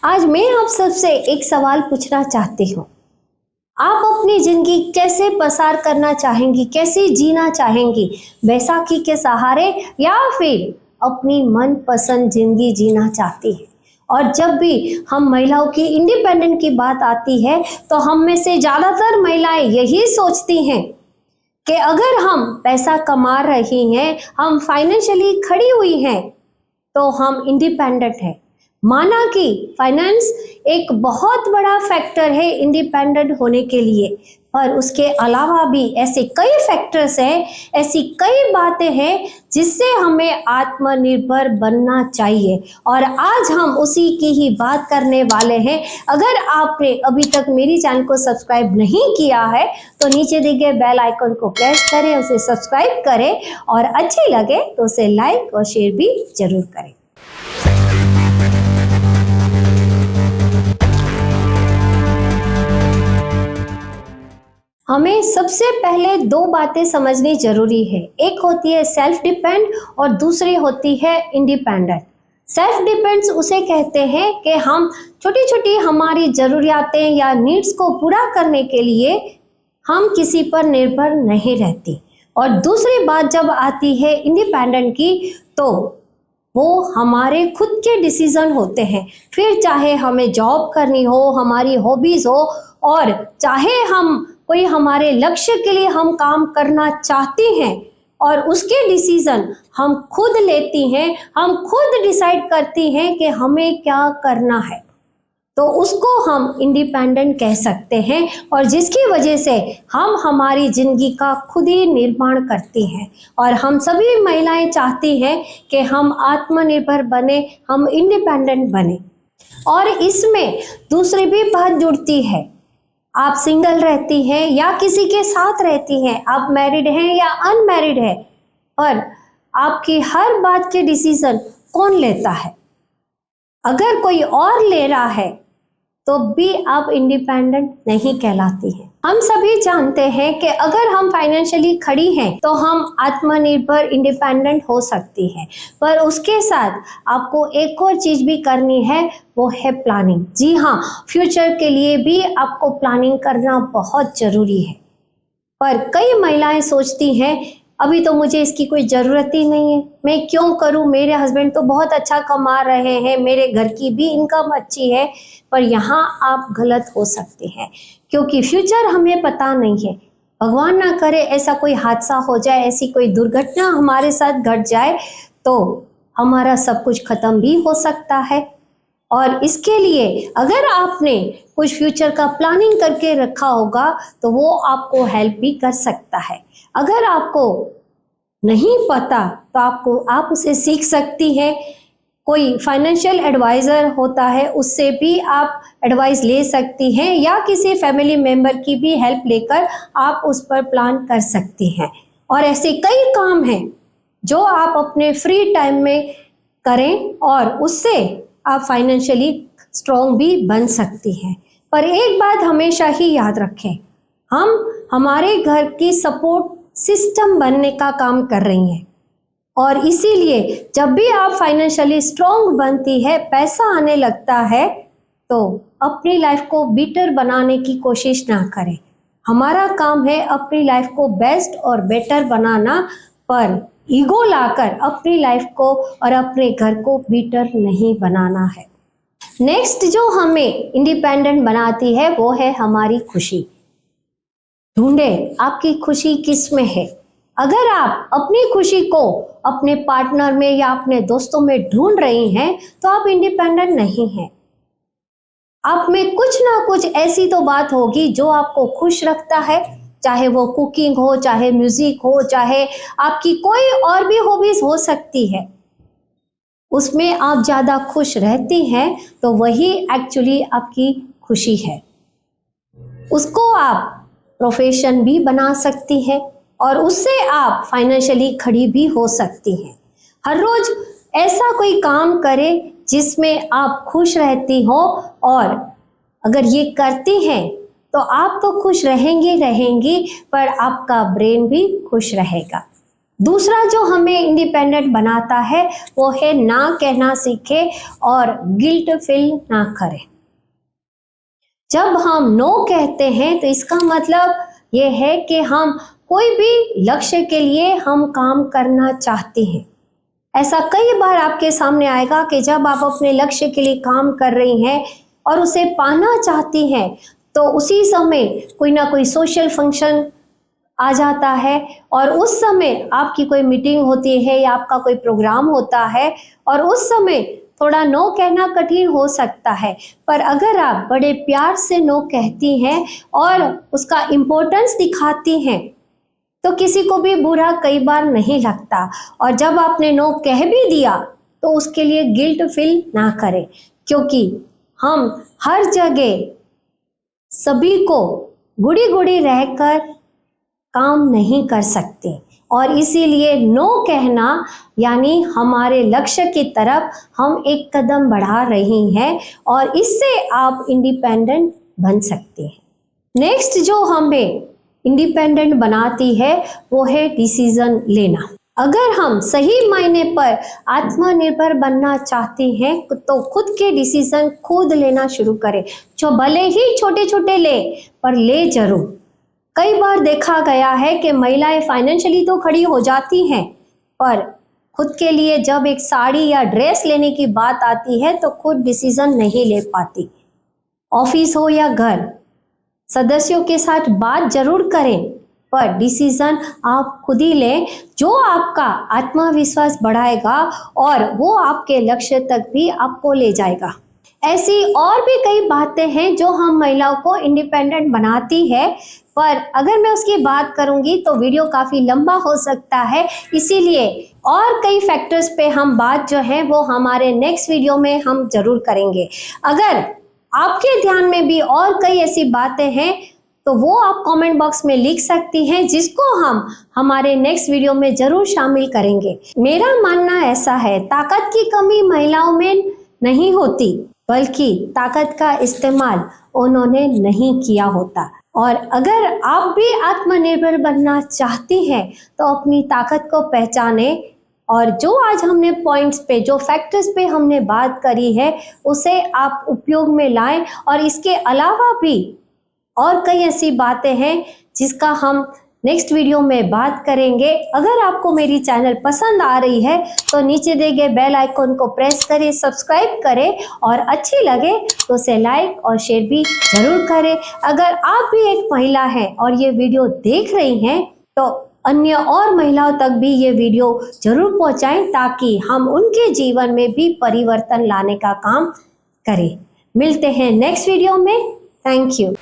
आज मैं आप सबसे एक सवाल पूछना चाहती हूँ। आप अपनी जिंदगी कैसे पसार करना चाहेंगी, कैसे जीना चाहेंगी? बैसाखी के सहारे या फिर अपनी मनपसंद जिंदगी जीना चाहती है? और जब भी हम महिलाओं की इंडिपेंडेंट की बात आती है तो हम में से ज़्यादातर महिलाएं यही सोचती हैं कि अगर हम पैसा कमा रही हैं, हम फाइनेंशियली खड़ी हुई हैं, तो हम इंडिपेंडेंट हैं। माना कि फाइनेंस एक बहुत बड़ा फैक्टर है इंडिपेंडेंट होने के लिए, पर उसके अलावा भी ऐसे कई फैक्टर्स हैं, ऐसी कई बातें हैं जिससे हमें आत्मनिर्भर बनना चाहिए। और आज हम उसी की ही बात करने वाले हैं। अगर आपने अभी तक मेरी चैनल को सब्सक्राइब नहीं किया है तो नीचे दिए गए बेल आइकन को प्रेस करें, उसे सब्सक्राइब करें और अच्छी लगे तो उसे लाइक और शेयर भी जरूर करें। हमें सबसे पहले दो बातें समझनी जरूरी है। एक होती है सेल्फ डिपेंड और दूसरी होती है इंडिपेंडेंट। सेल्फ डिपेंड्स उसे कहते हैं कि हम छोटी छोटी हमारी ज़रूरियातें या नीड्स को पूरा करने के लिए हम किसी पर निर्भर नहीं रहती। और दूसरी बात जब आती है इंडिपेंडेंट की, तो वो हमारे खुद के डिसीजन होते हैं। फिर चाहे हमें जॉब करनी हो, हमारी हॉबीज हो, और चाहे हम कोई हमारे लक्ष्य के लिए हम काम करना चाहते हैं और उसके डिसीजन हम खुद लेती हैं, हम खुद डिसाइड करती हैं कि हमें क्या करना है, तो उसको हम इंडिपेंडेंट कह सकते हैं। और जिसकी वजह से हम हमारी जिंदगी का खुद ही निर्माण करती हैं। और हम सभी महिलाएं चाहती हैं कि हम आत्मनिर्भर बने, हम इंडिपेंडेंट बने। और इसमें दूसरी भी बात जुड़ती है। आप सिंगल रहती हैं या किसी के साथ रहती हैं, आप मैरिड हैं या अनमैरिड हैं, पर आपकी हर बात के डिसीजन कौन लेता है? अगर कोई और ले रहा है तो भी आप इंडिपेंडेंट नहीं कहलाती हैं। हम सभी जानते हैं कि अगर हम फाइनेंशियली खड़ी हैं तो हम आत्मनिर्भर इंडिपेंडेंट हो सकती हैं, पर उसके साथ आपको एक और चीज भी करनी है, वो है प्लानिंग। जी हाँ, फ्यूचर के लिए भी आपको प्लानिंग करना बहुत जरूरी है। पर कई महिलाएं सोचती हैं अभी तो मुझे इसकी कोई ज़रूरत ही नहीं है, मैं क्यों करूं, मेरे हस्बैंड तो बहुत अच्छा कमा रहे हैं, मेरे घर की भी इनकम अच्छी है। पर यहाँ आप गलत हो सकते हैं, क्योंकि फ्यूचर हमें पता नहीं है। भगवान ना करे ऐसा कोई हादसा हो जाए, ऐसी कोई दुर्घटना हमारे साथ घट जाए तो हमारा सब कुछ खत्म भी हो सकता है। और इसके लिए अगर आपने कुछ फ्यूचर का प्लानिंग करके रखा होगा तो वो आपको हेल्प भी कर सकता है। अगर आपको नहीं पता तो आप उसे सीख सकती हैं। कोई फाइनेंशियल एडवाइज़र होता है, उससे भी आप एडवाइस ले सकती हैं, या किसी फैमिली मेम्बर की भी हेल्प लेकर आप उस पर प्लान कर सकती हैं। और ऐसे कई काम हैं जो आप अपने फ्री टाइम में करें और उससे आप फाइनेंशियली स्ट्रॉन्ग भी बन सकती हैं। पर एक बात हमेशा ही याद रखें, हम हमारे घर की सपोर्ट सिस्टम बनने का काम कर रही हैं। और इसीलिए जब भी आप फाइनेंशियली स्ट्रॉन्ग बनती है, पैसा आने लगता है, तो अपनी लाइफ को बेटर बनाने की कोशिश ना करें। हमारा काम है अपनी लाइफ को बेस्ट और बेटर बनाना, पर ईगो लाकर अपनी लाइफ को और अपने घर को बेटर नहीं बनाना है। नेक्स्ट जो हमें इंडिपेंडेंट बनाती है वो है हमारी खुशी। ढूंढे आपकी खुशी किस में है। अगर आप अपनी खुशी को अपने पार्टनर में या अपने दोस्तों में ढूंढ रही हैं तो आप इंडिपेंडेंट नहीं हैं। आप में कुछ ना कुछ ऐसी तो बात होगी जो आपको खुश रखता है, चाहे वो कुकिंग हो, चाहे म्यूजिक हो, चाहे आपकी कोई और भी हॉबीज हो सकती है। उसमें आप ज़्यादा खुश रहती हैं तो वही एक्चुअली आपकी खुशी है। उसको आप प्रोफेशन भी बना सकती हैं और उससे आप फाइनेंशियली खड़ी भी हो सकती हैं। हर रोज ऐसा कोई काम करें जिसमें आप खुश रहती हो, और अगर ये करती हैं तो आप तो खुश रहेंगी, पर आपका ब्रेन भी खुश रहेगा। दूसरा जो हमें इंडिपेंडेंट बनाता है वो है ना कहना सीखे और गिल्ट फील ना करें। जब हम नो कहते हैं तो इसका मतलब ये है कि हम कोई भी लक्ष्य के लिए हम काम करना चाहते हैं। ऐसा कई बार आपके सामने आएगा कि जब आप अपने लक्ष्य के लिए काम कर रही हैं और उसे पाना चाहती हैं तो उसी समय कोई ना कोई सोशल फंक्शन आ जाता है और उस समय आपकी कोई मीटिंग होती है या आपका कोई प्रोग्राम होता है और उस समय थोड़ा नो कहना कठिन हो सकता है, पर अगर आप बड़े प्यार से नो कहती हैं और उसका इम्पोर्टेंस दिखाती हैं तो किसी को भी बुरा कई बार नहीं लगता। और जब आपने नो कह भी दिया तो उसके लिए गिल्ट फील ना करें, क्योंकि हम हर जगह सभी को गुड़ी गुड़ी रहकर काम नहीं कर सकते और इसीलिए नो कहना यानी हमारे लक्ष्य की तरफ हम एक कदम बढ़ा रही हैं और इससे आप इंडिपेंडेंट बन सकते हैं। नेक्स्ट जो हमें इंडिपेंडेंट बनाती है वो है डिसीजन लेना। अगर हम सही मायने पर आत्मनिर्भर बनना चाहते हैं तो खुद के डिसीजन खुद लेना शुरू करें, जो भले ही छोटे छोटे ले पर ले जरूर। कई बार देखा गया है कि महिलाएं फाइनेंशियली तो खड़ी हो जाती हैं पर खुद के लिए जब एक साड़ी या ड्रेस लेने की बात आती है तो खुद डिसीजन नहीं ले पाती। ऑफिस हो या घर, सदस्यों के साथ बात जरूर करें पर डिसीजन आप खुद ही लें, जो आपका आत्मविश्वास बढ़ाएगा और वो आपके लक्ष्य तक भी आपको ले जाएगा। ऐसी और भी कई बातें हैं जो हम महिलाओं को इंडिपेंडेंट बनाती है, पर अगर मैं उसकी बात करूंगी तो वीडियो काफ़ी लंबा हो सकता है, इसीलिए और कई फैक्टर्स पे हम बात जो है वो हमारे नेक्स्ट वीडियो में हम जरूर करेंगे। अगर आपके ध्यान में भी और कई ऐसी बातें हैं तो वो आप कमेंट बॉक्स में लिख सकती हैं, जिसको हम हमारे नेक्स्ट वीडियो में जरूर शामिल करेंगे। मेरा मानना ऐसा है, ताकत की कमी महिलाओं में नहीं होती बल्कि ताकत का इस्तेमाल उन्होंने नहीं किया होता। और अगर आप भी आत्मनिर्भर बनना चाहती हैं तो अपनी ताकत को पहचाने और जो आज हमने पॉइंट्स पे, जो फैक्टर्स पे हमने बात करी है उसे आप उपयोग में लाएं। और इसके अलावा भी और कई ऐसी बातें हैं जिसका हम नेक्स्ट वीडियो में बात करेंगे। अगर आपको मेरी चैनल पसंद आ रही है तो नीचे दिए गए बेल आइकन को प्रेस करें, सब्सक्राइब करें और अच्छी लगे तो उसे लाइक और शेयर भी जरूर करें। अगर आप भी एक महिला हैं और ये वीडियो देख रही हैं तो अन्य और महिलाओं तक भी ये वीडियो जरूर पहुंचाएं ताकि हम उनके जीवन में भी परिवर्तन लाने का काम करें। मिलते हैं नेक्स्ट वीडियो में। Thank you.